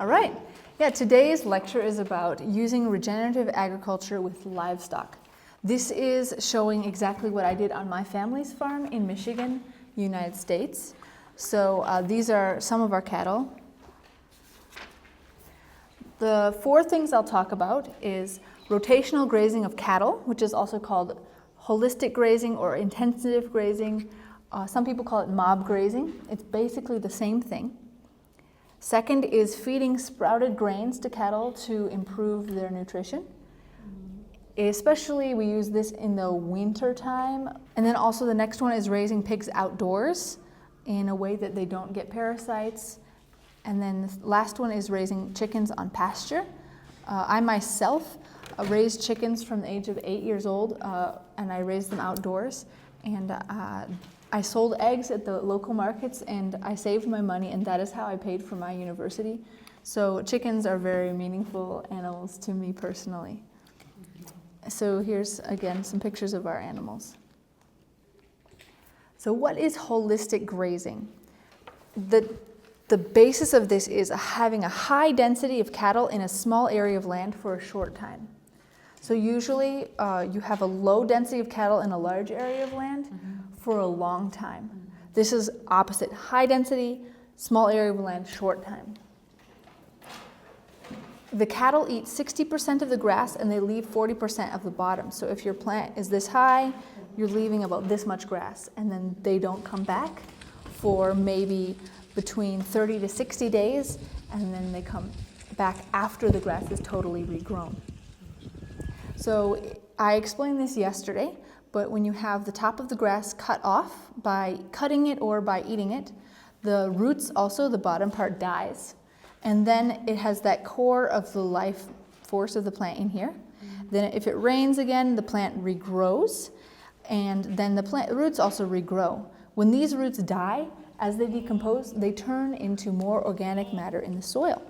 All right. Yeah, today's lecture is about using regenerative agriculture with livestock. This is showing exactly what I did on my family's farm in Michigan, United States. So these are some of our cattle. The four things I'll talk about is rotational grazing of cattle, which is also called holistic grazing or intensive grazing. Some people call it mob grazing. It's basically the same thing. Second is feeding sprouted grains to cattle to improve their nutrition. Especially we use this in the winter time. And then also the next one is raising pigs outdoors in a way that they don't get parasites. And then the last one is raising chickens on pasture. I myself raised chickens from the age of 8 years old, and I raised them outdoors. And I sold eggs at the local markets, and I saved my money, and that is how I paid for my university. So chickens are very meaningful animals to me personally. So here's, again, some pictures of our animals. So what is holistic grazing? The basis of this is having a high density of cattle in a small area of land for a short time. So usually you have a low density of cattle in a large area of land for a long time. This is opposite, high density, small area of land, short time. The cattle eat 60% of the grass and they leave 40% of the bottom. So if your plant is this high, you're leaving about this much grass, and then they don't come back for maybe between 30 to 60 days, and then they come back after the grass is totally regrown. So I explained this yesterday, but when you have the top of the grass cut off by cutting it or by eating it, the roots also, the bottom part dies. And then it has that core of the life force of the plant in here. Then if it rains again, the plant regrows, and then the roots also regrow. When these roots die, as they decompose, they turn into more organic matter in the soil.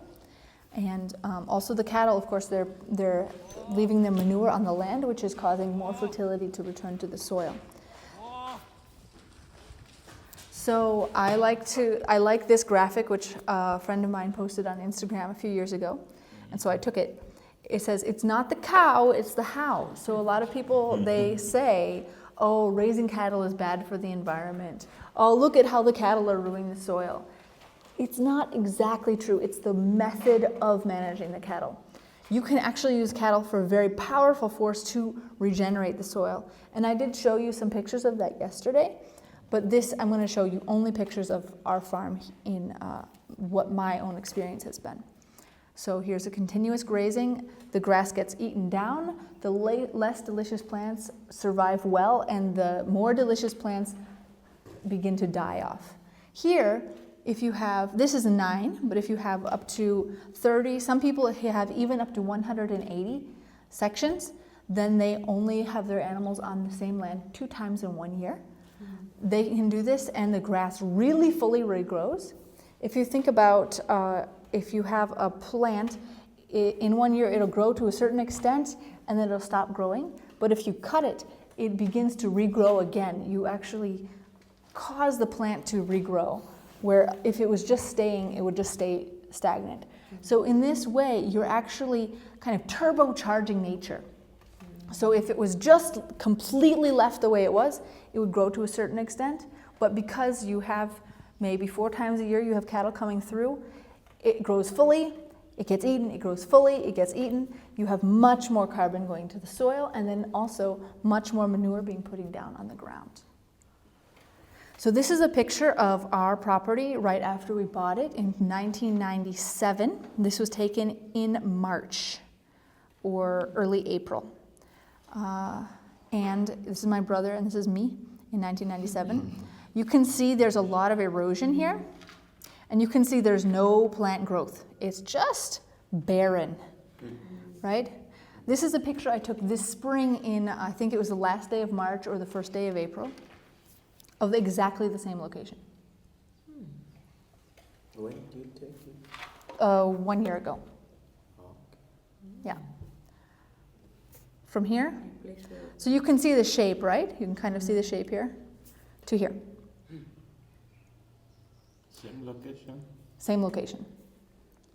And also the cattle, of course, they're leaving their manure on the land, which is causing more fertility to return to the soil. So I like this graphic, which a friend of mine posted on Instagram a few years ago. And so I took it. It says, it's not the cow, it's the how. So a lot of people, they say, oh, raising cattle is bad for the environment. Oh, look at how the cattle are ruining the soil. It's not exactly true. It's the method of managing the cattle. You can actually use cattle for a very powerful force to regenerate the soil. And I did show you some pictures of that yesterday, but this I'm going to show you only pictures of our farm in what my own experience has been. So here's a continuous grazing. The grass gets eaten down. The less delicious plants survive well, and the more delicious plants begin to die off. Here, if you have, this is a 9, but if you have up to 30, some people have even up to 180 sections, then they only have their animals on the same land 2 times in 1 year. They can do this, and the grass really fully regrows. If you think about if you have a plant, in 1 year it'll grow to a certain extent and then it'll stop growing. But if you cut it, it begins to regrow again. You actually cause the plant to regrow, where if it was just staying, it would just stay stagnant. So in this way, you're actually kind of turbocharging nature. So if it was just completely left the way it was, it would grow to a certain extent. But because you have maybe 4 times a year you have cattle coming through, it grows fully, it gets eaten, it grows fully, it gets eaten. You have much more carbon going to the soil, and then also much more manure being put down on the ground. So this is a picture of our property right after we bought it in 1997. This was taken in March or early April. And this is my brother, and this is me in 1997. You can see there's a lot of erosion here. And you can see there's no plant growth. It's just barren, right? This is a picture I took this spring in, I think it was the last day of March or the first day of April, of exactly the same location. When did you take it? 1 year ago. Okay. Yeah. From here, so you can see the shape, right? You can kind of see the shape here to here. Same location? Same location.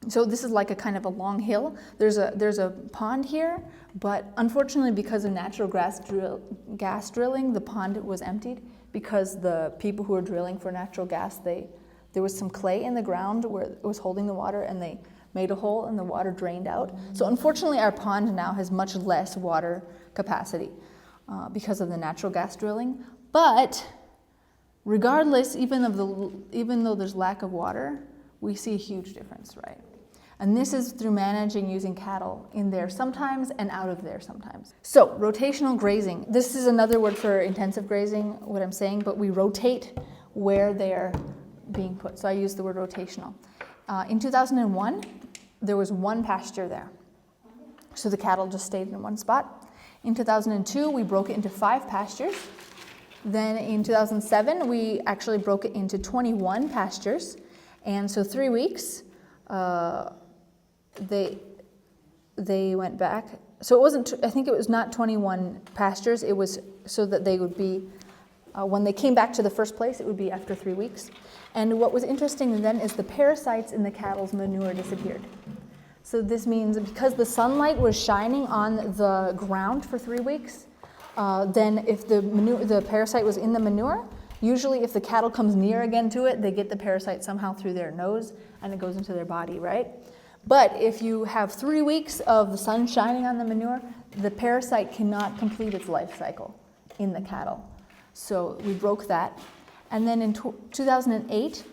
So this is like a kind of a long hill. There's a pond here, but unfortunately because of natural gas drilling, the pond was emptied because the people who were drilling for natural gas, there was some clay in the ground where it was holding the water, and they made a hole and the water drained out. So unfortunately our pond now has much less water capacity because of the natural gas drilling. But regardless, even though there's lack of water, we see a huge difference, right? And this is through managing using cattle in there sometimes and out of there sometimes. So rotational grazing. This is another word for intensive grazing, what I'm saying, but we rotate where they're being put. So I use the word rotational. In 2001, there was one pasture there. So the cattle just stayed in one spot. In 2002, we broke it into 5 pastures. Then in 2007, we actually broke it into 21 pastures. And so 3 weeks, they went back. So it wasn't, I think it was not 21 pastures. It was so that they would be, when they came back to the first place, it would be after 3 weeks. And what was interesting then is the parasites in the cattle's manure disappeared. So this means because the sunlight was shining on the ground for 3 weeks, then if the parasite was in the manure, usually if the cattle comes near again to it, they get the parasite somehow through their nose and it goes into their body, right? But if you have 3 weeks of the sun shining on the manure, the parasite cannot complete its life cycle in the cattle. So we broke that. And then in 2008,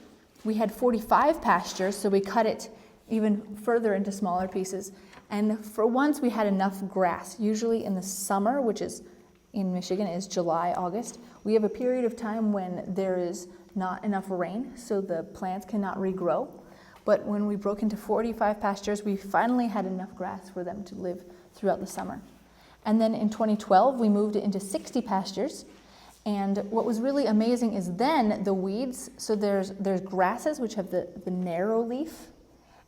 we had 45 pastures, so we cut it even further into smaller pieces. And for once, we had enough grass. Usually in the summer, which is in Michigan is July, August, we have a period of time when there is not enough rain, so the plants cannot regrow. But when we broke into 45 pastures, we finally had enough grass for them to live throughout the summer. And then in 2012, we moved it into 60 pastures. And what was really amazing is then the weeds, so there's grasses which have the narrow leaf,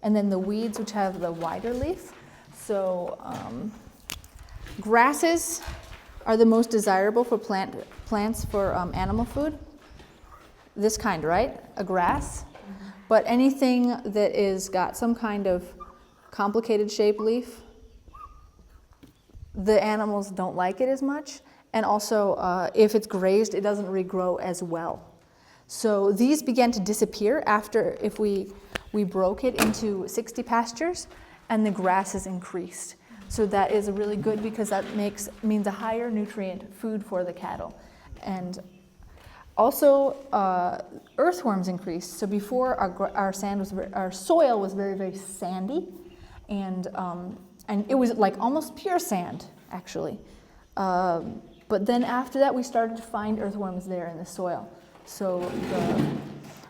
and then the weeds which have the wider leaf. So grasses are the most desirable for plants for animal food. This kind, right? A grass. But anything that is got some kind of complicated shaped leaf, the animals don't like it as much. And also, if it's grazed, it doesn't regrow as well. So these began to disappear after if we broke it into 60 pastures, and the grasses increased. So that is really good because that means a higher nutrient food for the cattle. And also, earthworms increased. So before our soil was very, very sandy, and it was like almost pure sand, actually. But then after that, we started to find earthworms there in the soil. So the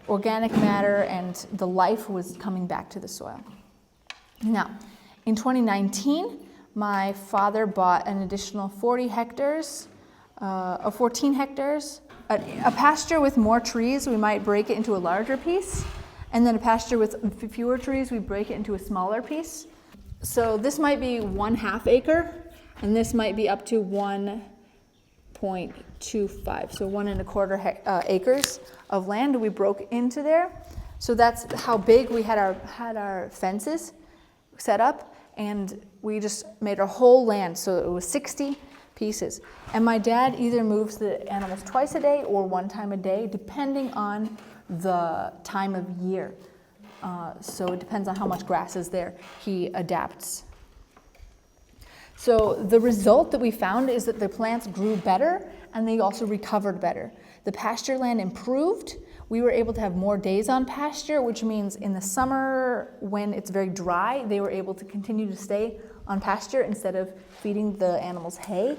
organic matter and the life was coming back to the soil. Now, in 2019, my father bought an additional 14 hectares. A pasture with more trees, we might break it into a larger piece. And then a pasture with fewer trees, we break it into a smaller piece. So this might be 1/2 acre, and this might be up to 1.25, so 1 1/4 acres of land we broke into there. So that's how big we had our fences set up, and we just made our whole land, so it was 60 pieces. And my dad either moves the animals twice a day or 1 time a day, depending on the time of year. So it depends on how much grass is there. He adapts. So the result that we found is that the plants grew better and they also recovered better. The pasture land improved. We were able to have more days on pasture, which means in the summer when it's very dry, they were able to continue to stay on pasture instead of feeding the animals hay.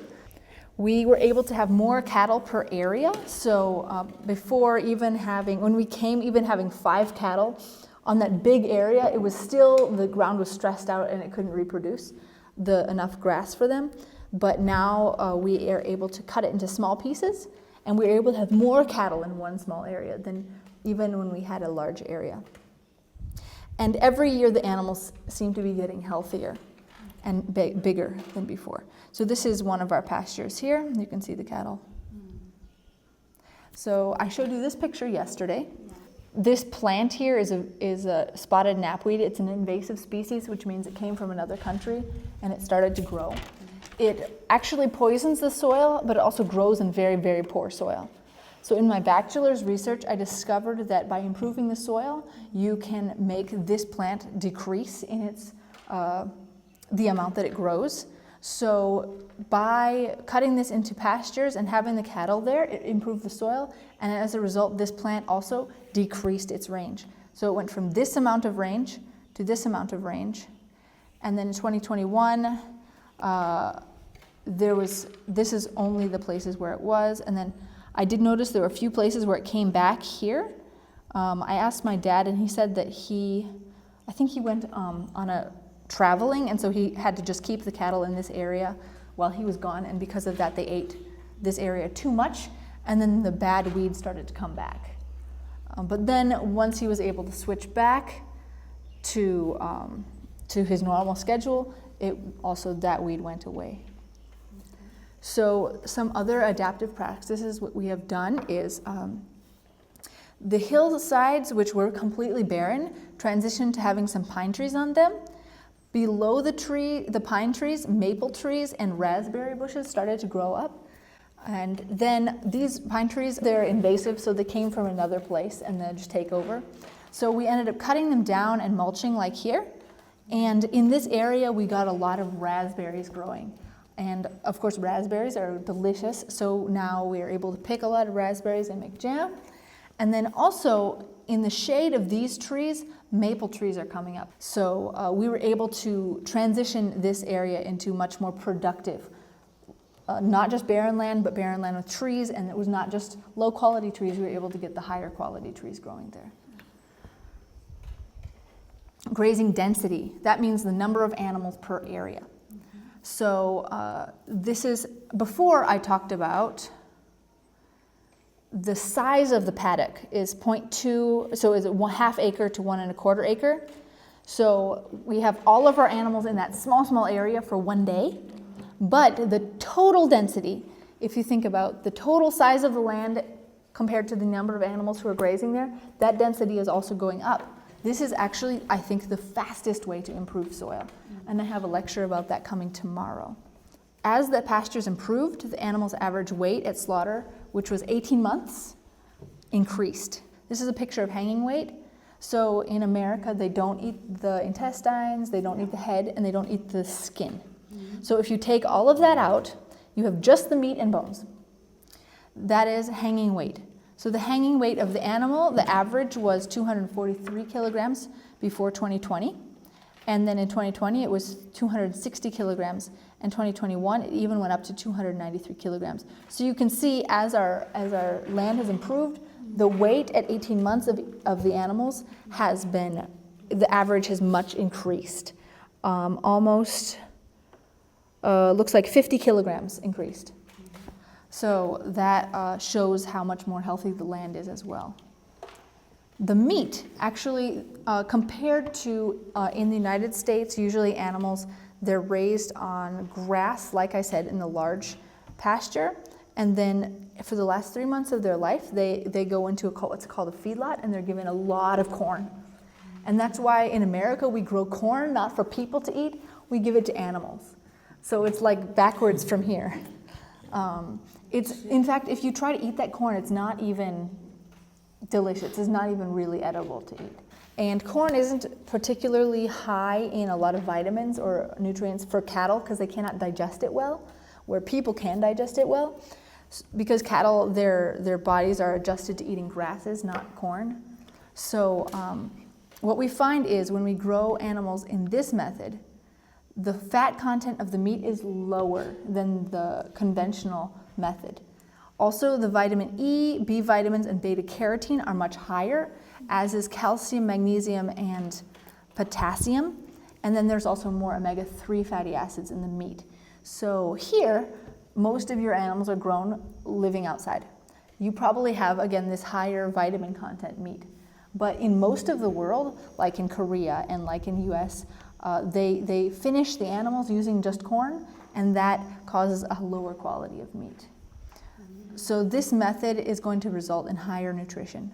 We were able to have more cattle per area. So before even when we came even having 5 cattle on that big area, it was still, the ground was stressed out and it couldn't reproduce enough grass for them. But now we are able to cut it into small pieces, and we're able to have more cattle in one small area than even when we had a large area. And every year the animals seem to be getting healthier and bigger than before. So this is one of our pastures here. You can see the cattle. So I showed you this picture yesterday. This plant here is a spotted knapweed. It's an invasive species, which means it came from another country and it started to grow. It actually poisons the soil, but it also grows in very, very poor soil. So in my bachelor's research, I discovered that by improving the soil, you can make this plant decrease in its the amount that it grows. So by cutting this into pastures and having the cattle there, it improved the soil, and as a result, this plant also decreased its range. So it went from this amount of range to this amount of range, and then in 2021, this is only the places where it was, and then I did notice there were a few places where it came back here. I asked my dad, and he said that I think he went on a traveling, and so he had to just keep the cattle in this area while he was gone, and because of that they ate this area too much, and then the bad weeds started to come back. But then once he was able to switch back to his normal schedule, that weed went away. So some other adaptive practices, what we have done is the hillsides, which were completely barren, transitioned to having some pine trees on them. Below the pine trees, maple trees and raspberry bushes started to grow up. And then these pine trees, they're invasive, so they came from another place and they just take over. So we ended up cutting them down and mulching like here. And in this area, we got a lot of raspberries growing. And of course, raspberries are delicious. So now we are able to pick a lot of raspberries and make jam. And then also in the shade of these trees, maple trees are coming up. So we were able to transition this area into much more productive, not just barren land, but barren land with trees. And it was not just low quality trees, we were able to get the higher quality trees growing there. Grazing density, that means the number of animals per area. So this is, before I talked about the size of the paddock is 0.2, so is it 1/2 acre to 1 1/4 acre. So we have all of our animals in that small area for one day, but the total density, if you think about the total size of the land compared to the number of animals who are grazing there, that density is also going up. This is actually, I think, the fastest way to improve soil, and I have a lecture about that coming tomorrow. As the pastures improved, the animal's average weight at slaughter, which was 18 months, increased. This is a picture of hanging weight. So in America, they don't eat the intestines, they don't eat the head, and they don't eat the skin. So if you take all of that out, you have just the meat and bones. That is hanging weight. So the hanging weight of the animal, the average was 243 kilograms before 2020. And then in 2020, it was 260 kilograms. In 2021, it even went up to 293 kilograms. So you can see as our land has improved, the weight at 18 months of the animals has been, the average has much increased. Almost, looks like 50 kilograms increased. So that shows how much more healthy the land is as well. The meat, actually, compared to in the United States, usually animals, they're raised on grass, like I said, in the large pasture. And then for the last 3 months of their life, they go into what's called a feedlot, and they're given a lot of corn. And that's why in America we grow corn, not for people to eat, we give it to animals. So it's like backwards from here. In fact, if you try to eat that corn, it's not even delicious. It's not even really edible to eat. And corn isn't particularly high in a lot of vitamins or nutrients for cattle because they cannot digest it well, where people can digest it well. Because cattle, their bodies are adjusted to eating grasses, not corn. So what we find is when we grow animals in this method, the fat content of the meat is lower than the conventional method. Also, the vitamin E, B vitamins, and beta carotene are much higher, as is calcium, magnesium, and potassium. And then there's also more omega-3 fatty acids in the meat. So here, most of your animals are grown living outside. You probably have, again, this higher vitamin content meat. But in most of the world, like in Korea and like in US, they finish the animals using just corn, and that causes a lower quality of meat. So this method is going to result in higher nutrition.